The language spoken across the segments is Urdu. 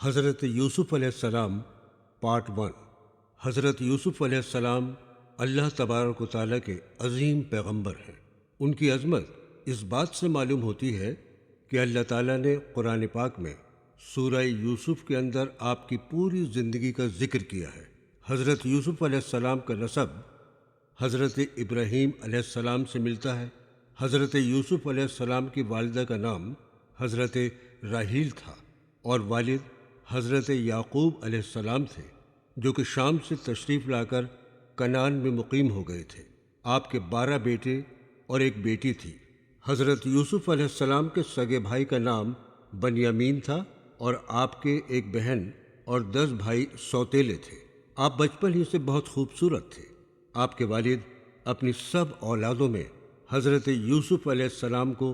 حضرت یوسف علیہ السلام پارٹ 1۔ حضرت یوسف علیہ السلام اللہ تبارک و تعالیٰ کے عظیم پیغمبر ہیں۔ ان کی عظمت اس بات سے معلوم ہوتی ہے کہ اللہ تعالیٰ نے قرآن پاک میں سورہ یوسف کے اندر آپ کی پوری زندگی کا ذکر کیا ہے۔ حضرت یوسف علیہ السلام کا نسب حضرت ابراہیم علیہ السلام سے ملتا ہے۔ حضرت یوسف علیہ السلام کی والدہ کا نام حضرت راحیل تھا اور والد حضرت یعقوب علیہ السلام تھے، جو کہ شام سے تشریف لا کر کنعان میں مقیم ہو گئے تھے۔ آپ کے 12 بیٹے اور ایک بیٹی تھی۔ حضرت یوسف علیہ السلام کے سگے بھائی کا نام بنیامین تھا اور آپ کے ایک بہن اور 10 بھائی سوتیلے تھے۔ آپ بچپن ہی سے بہت خوبصورت تھے۔ آپ کے والد اپنی سب اولادوں میں حضرت یوسف علیہ السلام کو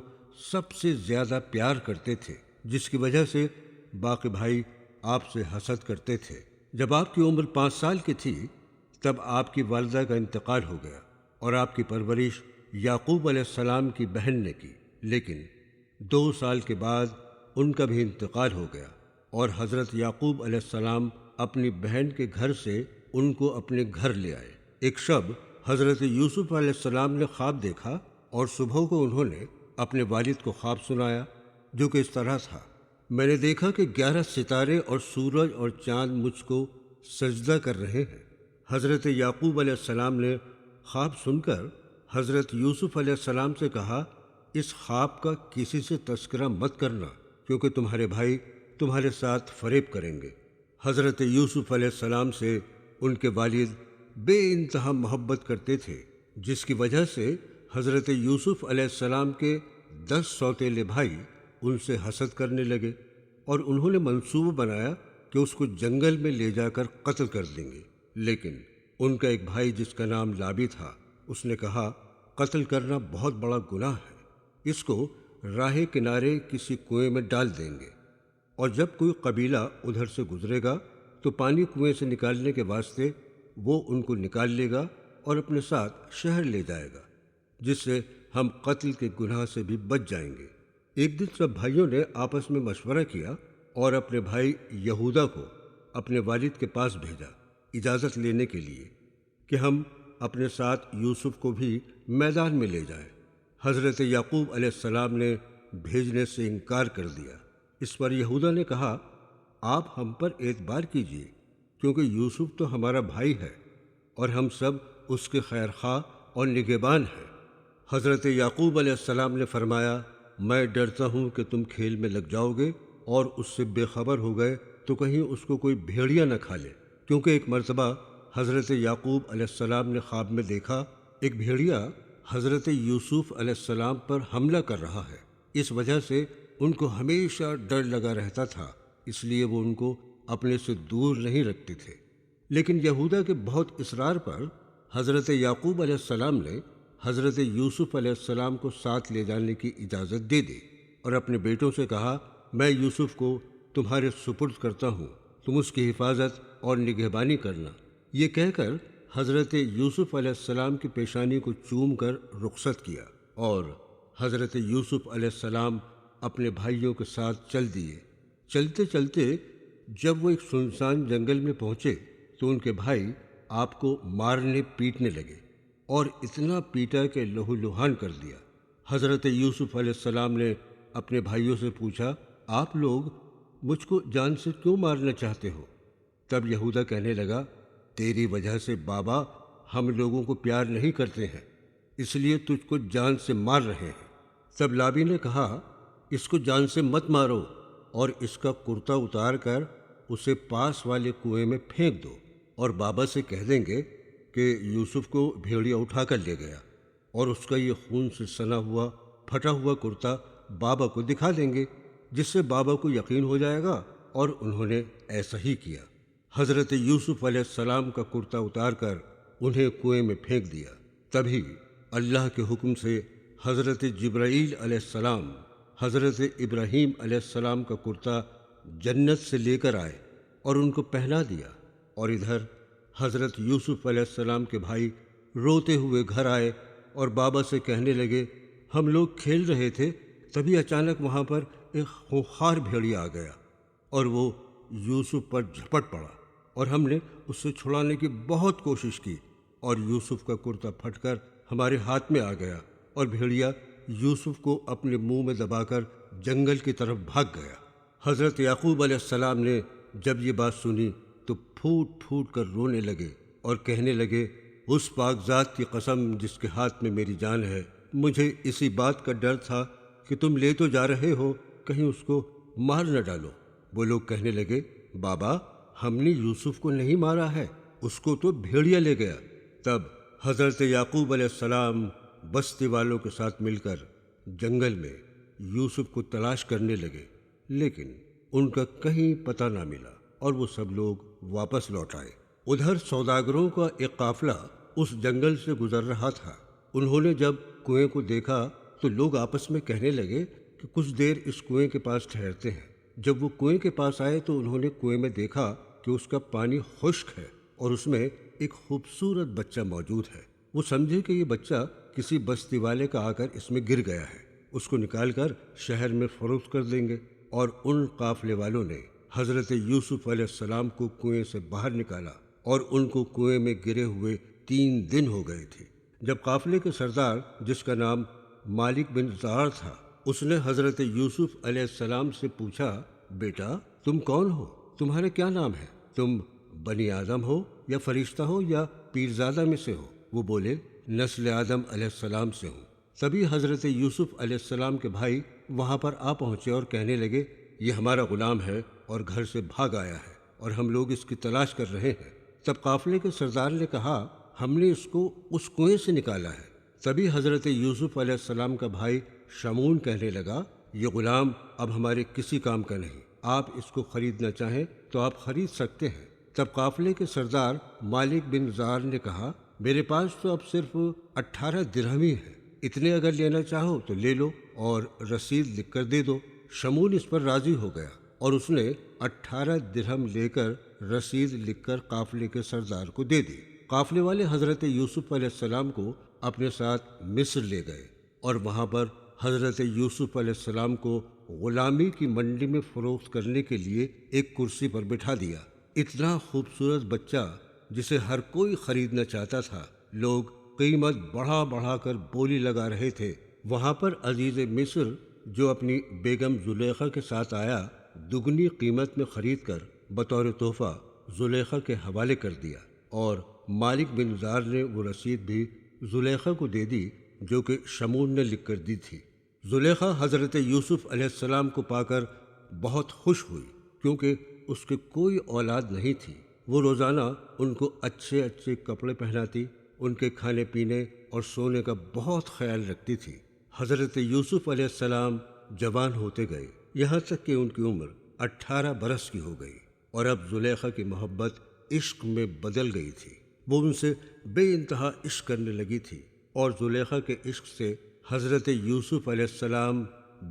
سب سے زیادہ پیار کرتے تھے، جس کی وجہ سے باقی بھائی آپ سے حسد کرتے تھے۔ جب آپ کی عمر 5 سال کی تھی تب آپ کی والدہ کا انتقال ہو گیا اور آپ کی پرورش یعقوب علیہ السلام کی بہن نے کی، لیکن 2 سال کے بعد ان کا بھی انتقال ہو گیا اور حضرت یعقوب علیہ السلام اپنی بہن کے گھر سے ان کو اپنے گھر لے آئے۔ ایک شب حضرت یوسف علیہ السلام نے خواب دیکھا اور صبح کو انہوں نے اپنے والد کو خواب سنایا، جو کہ اس طرح تھا: میں نے دیکھا کہ 11 ستارے اور سورج اور چاند مجھ کو سجدہ کر رہے ہیں۔ حضرت یعقوب علیہ السلام نے خواب سن کر حضرت یوسف علیہ السلام سے کہا، اس خواب کا کسی سے تذکرہ مت کرنا، کیونکہ تمہارے بھائی تمہارے ساتھ فریب کریں گے۔ حضرت یوسف علیہ السلام سے ان کے والد بے انتہا محبت کرتے تھے، جس کی وجہ سے حضرت یوسف علیہ السلام کے 10 سوتیلے بھائی ان سے حسد کرنے لگے اور انہوں نے منصوبہ بنایا کہ اس کو جنگل میں لے جا کر قتل کر دیں گے، لیکن ان کا ایک بھائی جس کا نام لابی تھا، اس نے کہا، قتل کرنا بہت بڑا گناہ ہے، اس کو راہ کنارے کسی کنویں میں ڈال دیں گے، اور جب کوئی قبیلہ ادھر سے گزرے گا تو پانی کنویں سے نکالنے کے واسطے وہ ان کو نکال لے گا اور اپنے ساتھ شہر لے جائے گا، جس سے ہم قتل کے گناہ سے بھی بچ جائیں گے۔ ایک دن سب بھائیوں نے آپس میں مشورہ کیا اور اپنے بھائی یہودا کو اپنے والد کے پاس بھیجا اجازت لینے کے لیے کہ ہم اپنے ساتھ یوسف کو بھی میدان میں لے جائیں۔ حضرت یعقوب علیہ السلام نے بھیجنے سے انکار کر دیا۔ اس پر یہودا نے کہا، آپ ہم پر اعتبار کیجیے، کیونکہ یوسف تو ہمارا بھائی ہے اور ہم سب اس کے خیر خواہ اور نگہبان ہیں۔ حضرت یعقوب علیہ السلام نے فرمایا، میں ڈرتا ہوں کہ تم کھیل میں لگ جاؤ گے اور اس سے بے خبر ہو گئے تو کہیں اس کو کوئی بھیڑیا نہ کھا لے، کیونکہ ایک مرتبہ حضرت یعقوب علیہ السلام نے خواب میں دیکھا ایک بھیڑیا حضرت یوسف علیہ السلام پر حملہ کر رہا ہے۔ اس وجہ سے ان کو ہمیشہ ڈر لگا رہتا تھا، اس لیے وہ ان کو اپنے سے دور نہیں رکھتے تھے۔ لیکن یہودا کے بہت اصرار پر حضرت یعقوب علیہ السلام نے حضرت یوسف علیہ السلام کو ساتھ لے جانے کی اجازت دے دی اور اپنے بیٹوں سے کہا، میں یوسف کو تمہارے سپرد کرتا ہوں، تم اس کی حفاظت اور نگہبانی کرنا۔ یہ کہہ کر حضرت یوسف علیہ السلام کی پیشانی کو چوم کر رخصت کیا اور حضرت یوسف علیہ السلام اپنے بھائیوں کے ساتھ چل دیے۔ چلتے چلتے جب وہ ایک سنسان جنگل میں پہنچے تو ان کے بھائی آپ کو مارنے پیٹنے لگے اور اتنا پیٹا کہ لہو لہان کر دیا۔ حضرت یوسف علیہ السلام نے اپنے بھائیوں سے پوچھا، آپ لوگ مجھ کو جان سے کیوں مارنا چاہتے ہو؟ تب یہودا کہنے لگا، تیری وجہ سے بابا ہم لوگوں کو پیار نہیں کرتے ہیں، اس لیے تجھ کو جان سے مار رہے ہیں۔ تب لابی نے کہا، اس کو جان سے مت مارو اور اس کا کرتا اتار کر اسے پاس والے کنویں میں پھینک دو، اور بابا سے کہہ دیں گے کہ یوسف کو بھیڑیا اٹھا کر لے گیا، اور اس کا یہ خون سے سنا ہوا پھٹا ہوا کرتا بابا کو دکھا دیں گے، جس سے بابا کو یقین ہو جائے گا۔ اور انہوں نے ایسا ہی کیا۔ حضرت یوسف علیہ السلام کا کرتا اتار کر انہیں کنویں میں پھینک دیا۔ تبھی اللہ کے حکم سے حضرت جبرائیل علیہ السلام حضرت ابراہیم علیہ السلام کا کرتا جنت سے لے کر آئے اور ان کو پہنا دیا، اور ادھر حضرت یوسف علیہ السلام کے بھائی روتے ہوئے گھر آئے اور بابا سے کہنے لگے، ہم لوگ کھیل رہے تھے، تبھی اچانک وہاں پر ایک خونخوار بھیڑیا آ گیا اور وہ یوسف پر جھپٹ پڑا اور ہم نے اس سے چھڑانے کی بہت کوشش کی، اور یوسف کا کرتا پھٹ کر ہمارے ہاتھ میں آ گیا، اور بھیڑیا یوسف کو اپنے منہ میں دبا کر جنگل کی طرف بھاگ گیا۔ حضرت یعقوب علیہ السلام نے جب یہ بات سنی تو پھوٹ پھوٹ کر رونے لگے اور کہنے لگے، اس پاک ذات کی قسم جس کے ہاتھ میں میری جان ہے، مجھے اسی بات کا ڈر تھا کہ تم لے تو جا رہے ہو، کہیں اس کو مار نہ ڈالو۔ وہ لوگ کہنے لگے، بابا ہم نے یوسف کو نہیں مارا ہے، اس کو تو بھیڑیا لے گیا۔ تب حضرت یعقوب علیہ السلام بستی والوں کے ساتھ مل کر جنگل میں یوسف کو تلاش کرنے لگے، لیکن ان کا کہیں پتہ نہ ملا اور وہ سب لوگ واپس لوٹ آئے۔ ادھر سوداگروں کا ایک قافلہ اس جنگل سے گزر رہا تھا۔ انہوں نے جب کنویں کو دیکھا تو لوگ آپس میں کہنے لگے کہ کچھ دیر اس کنویں کے پاس ٹھہرتے ہیں۔ جب وہ کنویں کے پاس آئے تو انہوں نے کنویں میں دیکھا کہ اس کا پانی خشک ہے اور اس میں ایک خوبصورت بچہ موجود ہے۔ وہ سمجھے کہ یہ بچہ کسی بستی والے کا آ کر اس میں گر گیا ہے، اس کو نکال کر شہر میں فروخت کر دیں گے۔ اور ان قافلے والوں نے حضرت یوسف علیہ السلام کو کنویں سے باہر نکالا اور ان کو کنویں میں گرے ہوئے 3 دن ہو گئے تھے۔ جب قافلے کے سردار، جس کا نام مالک بن زار تھا، اس نے حضرت یوسف علیہ السلام سے پوچھا، بیٹا تم کون ہو؟ تمہارا کیا نام ہے؟ تم بنی آدم ہو یا فرشتہ ہو یا پیرزادہ میں سے ہو؟ وہ بولے، نسل آدم علیہ السلام سے ہوں۔ تبھی حضرت یوسف علیہ السلام کے بھائی وہاں پر آ پہنچے اور کہنے لگے، یہ ہمارا غلام ہے اور گھر سے بھاگ آیا ہے اور ہم لوگ اس کی تلاش کر رہے ہیں۔ تب قافلے کے سردار نے کہا، ہم نے اس کو اس کنویں سے نکالا ہے۔ تبھی حضرت یوسف علیہ السلام کا بھائی شمعون کہنے لگا، یہ غلام اب ہمارے کسی کام کا نہیں، آپ اس کو خریدنا چاہیں تو آپ خرید سکتے ہیں۔ تب قافلے کے سردار مالک بن زار نے کہا، میرے پاس تو اب صرف 18 درہم ہی ہے، اتنے اگر لینا چاہو تو لے لو اور رسید لکھ کر دے دو۔ شمعون اس پر راضی ہو گیا اور اس نے 18 درہم لے کر رسید لکھ کر قافلے کے سردار کو دے دی۔ قافلے والے حضرت یوسف علیہ السلام کو اپنے ساتھ مصر لے گئے اور وہاں پر حضرت یوسف علیہ السلام کو غلامی کی منڈی میں فروخت کرنے کے لیے ایک کرسی پر بٹھا دیا۔ اتنا خوبصورت بچہ جسے ہر کوئی خریدنا چاہتا تھا، لوگ قیمت بڑھا بڑھا کر بولی لگا رہے تھے۔ وہاں پر عزیز مصر جو اپنی بیگم زلیخا کے ساتھ آیا، دگنی قیمت میں خرید کر بطور تحفہ زلیخا کے حوالے کر دیا، اور مالک بن زار نے وہ رسید بھی زلیخا کو دے دی جو کہ شمعون نے لکھ کر دی تھی۔ زلیخا حضرت یوسف علیہ السلام کو پا کر بہت خوش ہوئی، کیونکہ اس کے کوئی اولاد نہیں تھی۔ وہ روزانہ ان کو اچھے اچھے کپڑے پہناتی، ان کے کھانے پینے اور سونے کا بہت خیال رکھتی تھی۔ حضرت یوسف علیہ السلام جوان ہوتے گئے، یہاں تک کہ ان کی عمر 18 برس کی ہو گئی، اور اب زلیخا کی محبت عشق میں بدل گئی تھی۔ وہ ان سے بے انتہا عشق کرنے لگی تھی، اور زلیخا کے عشق سے حضرت یوسف علیہ السلام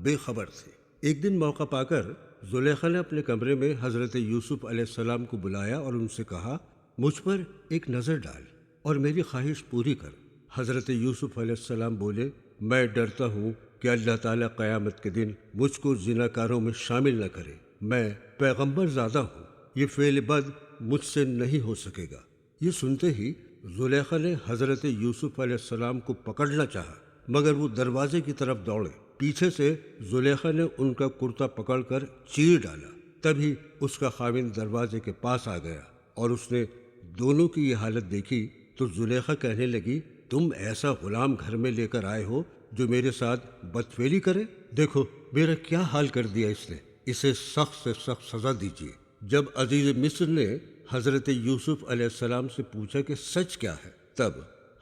بے خبر تھے۔ ایک دن موقع پا کر زلیخا نے اپنے کمرے میں حضرت یوسف علیہ السلام کو بلایا اور ان سے کہا، مجھ پر ایک نظر ڈال اور میری خواہش پوری کر۔ حضرت یوسف علیہ السلام بولے، میں ڈرتا ہوں کہ اللہ تعالیٰ قیامت کے دن مجھ کو زناکاروں میں شامل نہ کرے، میں پیغمبر زادہ ہوں، یہ فعل بد مجھ سے نہیں ہو سکے گا۔ یہ سنتے ہی زلیخا نے حضرت یوسف علیہ السلام کو پکڑنا چاہا، مگر وہ دروازے کی طرف دوڑے۔ پیچھے سے زلیخا نے ان کا کرتا پکڑ کر چیر ڈالا۔ تبھی اس کا خاوند دروازے کے پاس آ گیا اور اس نے دونوں کی یہ حالت دیکھی تو زلیخا کہنے لگی، تم ایسا غلام گھر میں لے کر آئے ہو جو میرے ساتھ بدفعلی کرے؟ دیکھو میرا کیا حال کر دیا اس نے، اسے سخت سے سخت سزا دیجیے۔ جب عزیز مصر نے حضرت یوسف علیہ السلام سے پوچھا کہ سچ کیا ہے، تب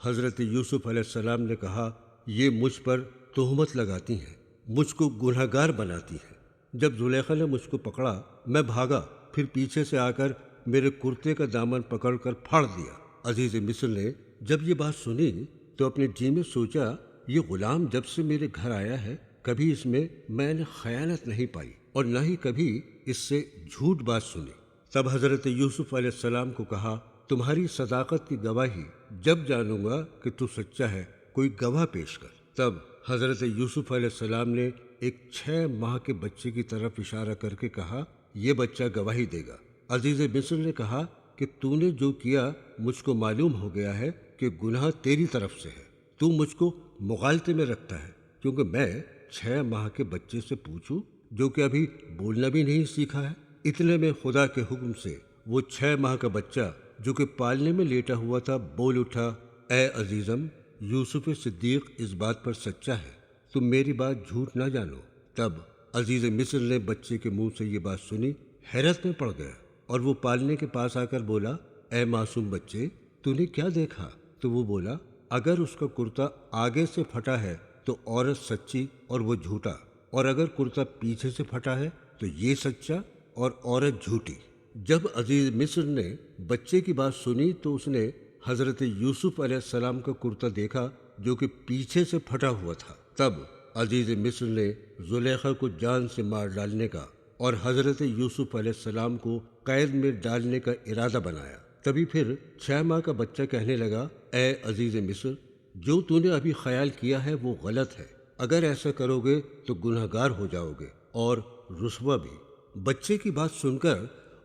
حضرت یوسف علیہ السلام نے کہا، یہ مجھ پر تہمت لگاتی ہیں، مجھ کو گنہگار بناتی ہیں۔ جب زلیخا نے مجھ کو پکڑا، میں بھاگا، پھر پیچھے سے آ کر میرے کرتے کا دامن پکڑ کر پھاڑ دیا۔ عزیز مصر نے جب یہ بات سنی تو اپنے جی میں سوچا، یہ غلام جب سے میرے گھر آیا ہے، کبھی اس میں نے خیانت نہیں پائی اور نہ ہی کبھی اس سے جھوٹ بات سنی۔ تب حضرت یوسف علیہ السلام کو کہا، تمہاری صداقت کی گواہی جب جانوں گا کہ تو سچا ہے، کوئی گواہ پیش کر۔ تب حضرت یوسف علیہ السلام نے ایک 6 ماہ کے بچے کی طرف اشارہ کر کے کہا، یہ بچہ گواہی دے گا۔ عزیز مصر نے کہا کہ تو نے جو کیا مجھ کو معلوم ہو گیا ہے کہ گناہ تیری طرف سے ہے، تو مجھ کو مغالطے میں رکھتا ہے، کیونکہ میں 6 ماہ کے بچے سے پوچھوں جو کہ ابھی بولنا بھی نہیں سیکھا ہے۔ اتنے میں خدا کے حکم سے وہ 6 ماہ کا بچہ جو کہ پالنے میں لیٹا ہوا تھا بول اٹھا، اے عزیزم، یوسف صدیق اس بات پر سچا ہے، تم میری بات جھوٹ نہ جانو۔ تب عزیز مصر نے بچے کے منہ سے یہ بات سنی، حیرت میں پڑ گیا، اور وہ پالنے کے پاس آ کر بولا، اے معصوم بچے، تو نے کیا دیکھا؟ تو وہ بولا، اگر اس کا کرتا آگے سے پھٹا ہے تو عورت سچی اور وہ جھوٹا، اور اگر کرتا پیچھے سے پھٹا ہے تو یہ سچا اور عورت جھوٹی۔ جب عزیز مصر نے بچے کی بات سنی تو اس نے حضرت یوسف علیہ السلام کا کرتا دیکھا جو کہ پیچھے سے پھٹا ہوا تھا۔ تب عزیز مصر نے زلیخا کو جان سے مار ڈالنے کا اور حضرت یوسف علیہ السلام کو قید میں ڈالنے کا ارادہ بنایا۔ تبھی پھر 6 ماہ کا بچہ کہنے لگا، اے عزیز مصر، جو تو نے ابھی خیال کیا ہے وہ غلط ہے، اگر ایسا کرو گے تو گناہ گار ہو جاؤ گے اور رسوا بھی۔ بچے کی بات سن کر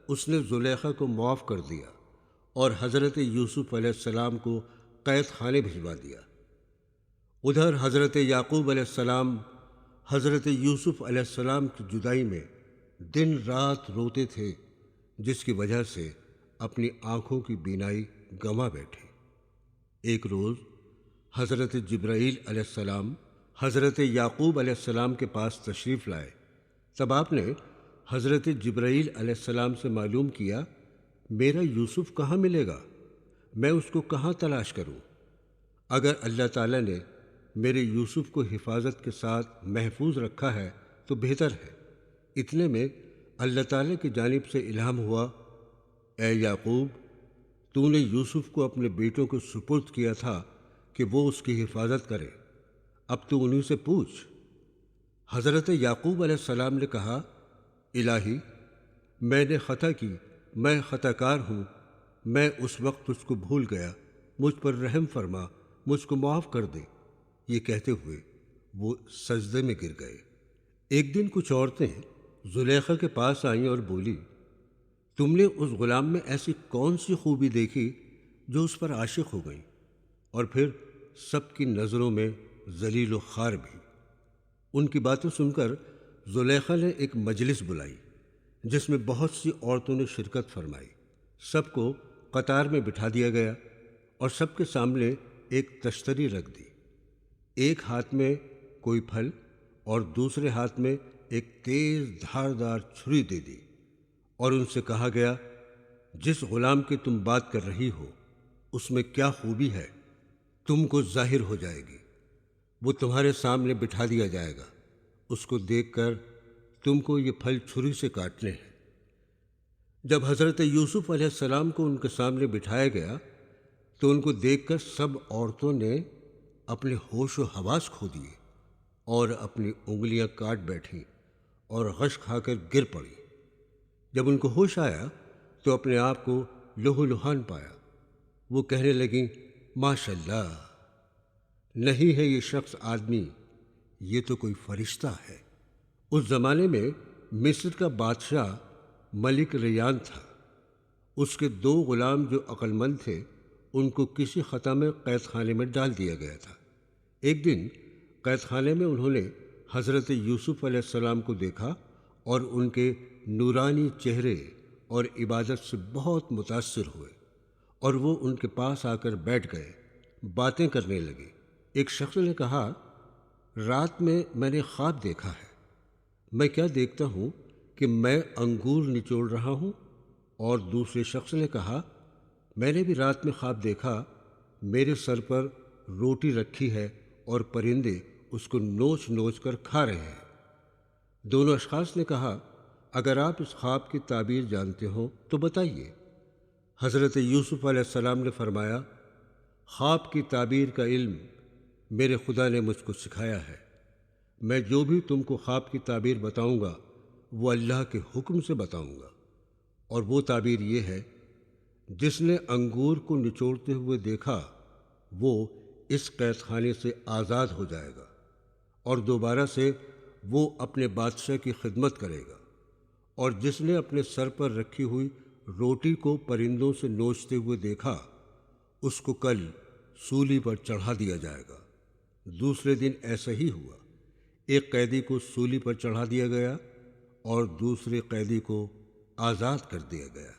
اس نے زلیخا کو معاف کر دیا اور حضرت یوسف علیہ السلام کو قید خانے بھجوا دیا۔ ادھر حضرت یعقوب علیہ السلام حضرت یوسف علیہ السلام کی جدائی میں دن رات روتے تھے، جس کی وجہ سے اپنی آنکھوں کی بینائی گنوا بیٹھے۔ ایک روز حضرت جبرائیل علیہ السلام حضرت یعقوب علیہ السلام کے پاس تشریف لائے۔ تب آپ نے حضرت جبرائیل علیہ السلام سے معلوم کیا، میرا یوسف کہاں ملے گا؟ میں اس کو کہاں تلاش کروں؟ اگر اللہ تعالیٰ نے میرے یوسف کو حفاظت کے ساتھ محفوظ رکھا ہے تو بہتر ہے۔ اتنے میں اللہ تعالیٰ کی جانب سے الہام ہوا، اے یعقوب، تو نے یوسف کو اپنے بیٹوں کو سپرد کیا تھا کہ وہ اس کی حفاظت کرے، اب تو انہی سے پوچھ۔ حضرت یعقوب علیہ السلام نے کہا، الہی، میں نے خطا کی، میں خطا کار ہوں، میں اس وقت اس کو بھول گیا، مجھ پر رحم فرما، مجھ کو معاف کر دے۔ یہ کہتے ہوئے وہ سجدے میں گر گئے۔ ایک دن کچھ عورتیں زلیخا کے پاس آئیں اور بولی، تم نے اس غلام میں ایسی کون سی خوبی دیکھی جو اس پر عاشق ہو گئی؟ اور پھر سب کی نظروں میں ذلیل و خوار بھی۔ ان کی باتیں سن کر زلیخا نے ایک مجلس بلائی جس میں بہت سی عورتوں نے شرکت فرمائی۔ سب کو قطار میں بٹھا دیا گیا اور سب کے سامنے ایک تشتری رکھ دی۔ ایک ہاتھ میں کوئی پھل اور دوسرے ہاتھ میں ایک تیز دھاردار چھری دے دی، اور ان سے کہا گیا، جس غلام کی تم بات کر رہی ہو اس میں کیا خوبی ہے تم کو ظاہر ہو جائے گی، وہ تمہارے سامنے بٹھا دیا جائے گا، اس کو دیکھ کر تم کو یہ پھل چھری سے کاٹنے ہیں۔ جب حضرت یوسف علیہ السلام کو ان کے سامنے بٹھایا گیا تو ان کو دیکھ کر سب عورتوں نے اپنے ہوش و حواس کھو دیے اور اپنی انگلیاں کاٹ بیٹھیں اور غش کھا کر گر پڑی۔ جب ان کو ہوش آیا تو اپنے آپ کو لہو لہان پایا۔ وہ کہنے لگیں، ماشاء اللہ، نہیں ہے یہ شخص آدمی، یہ تو کوئی فرشتہ ہے۔ اس زمانے میں مصر کا بادشاہ ملک ریان تھا۔ اس کے 2 غلام جو عقل مند تھے ان کو کسی خطا میں قید خانے میں ڈال دیا گیا تھا۔ ایک دن قید خانے میں انہوں نے حضرت یوسف علیہ السلام کو دیکھا اور ان کے نورانی چہرے اور عبادت سے بہت متاثر ہوئے، اور وہ ان کے پاس آ کر بیٹھ گئے، باتیں کرنے لگے۔ ایک شخص نے کہا، رات میں نے خواب دیکھا ہے، میں کیا دیکھتا ہوں کہ میں انگور نچوڑ رہا ہوں۔ اور دوسرے شخص نے کہا، میں نے بھی رات میں خواب دیکھا، میرے سر پر روٹی رکھی ہے اور پرندے اس کو نوچ نوچ کر کھا رہے ہیں۔ دونوں اشخاص نے کہا، اگر آپ اس خواب کی تعبیر جانتے ہو تو بتائیے۔ حضرت یوسف علیہ السلام نے فرمایا، خواب کی تعبیر کا علم میرے خدا نے مجھ کو سکھایا ہے، میں جو بھی تم کو خواب کی تعبیر بتاؤں گا وہ اللہ کے حکم سے بتاؤں گا، اور وہ تعبیر یہ ہے، جس نے انگور کو نچوڑتے ہوئے دیکھا وہ اس قید خانے سے آزاد ہو جائے گا اور دوبارہ سے وہ اپنے بادشاہ کی خدمت کرے گا، اور جس نے اپنے سر پر رکھی ہوئی روٹی کو پرندوں سے نوچتے ہوئے دیکھا اس کو کل سولی پر چڑھا دیا جائے گا۔ دوسرے دن ایسا ہی ہوا، ایک قیدی کو سولی پر چڑھا دیا گیا اور دوسرے قیدی کو آزاد کر دیا گیا۔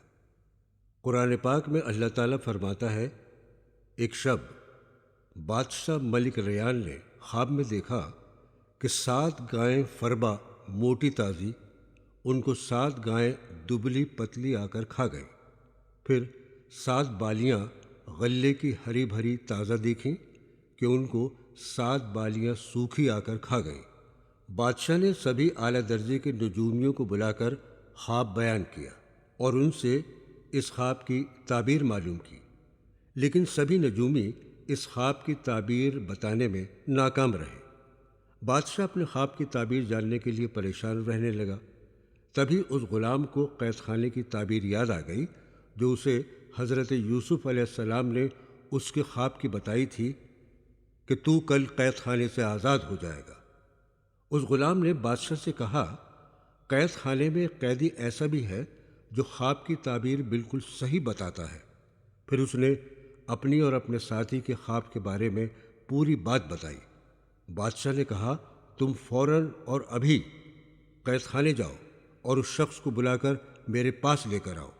قرآن پاک میں اللہ تعالیٰ فرماتا ہے، ایک شب بادشاہ ملک ریان نے خواب میں دیکھا کہ 7 گائیں فربا موٹی تازی ان کو 7 گائیں دبلی پتلی آ کر کھا گئیں۔ پھر 7 بالیاں غلے کی ہری بھری تازہ دیکھیں کہ ان کو 7 بالیاں سوکھی آ کر کھا گئیں۔ بادشاہ نے سبھی اعلیٰ درجے کے نجومیوں کو بلا کر خواب بیان کیا اور ان سے اس خواب کی تعبیر معلوم کی، لیکن سبھی نجومی اس خواب کی تعبیر بتانے میں ناکام رہے۔ بادشاہ اپنے خواب کی تعبیر جاننے کے لیے پریشان رہنے لگا۔ تبھی اس غلام کو قید خانے کی تعبیر یاد آ گئی جو اسے حضرت یوسف علیہ السلام نے اس کے خواب کی بتائی تھی کہ تو کل قید خانے سے آزاد ہو جائے گا۔ اس غلام نے بادشاہ سے کہا، قید خانے میں ایک قیدی ایسا بھی ہے جو خواب کی تعبیر بالکل صحیح بتاتا ہے۔ پھر اس نے اپنی اور اپنے ساتھی کے خواب کے بارے میں پوری بات بتائی۔ بادشاہ نے کہا، تم فوراً اور ابھی قید خانے جاؤ اور اس شخص کو بلا کر میرے پاس لے کر آؤ۔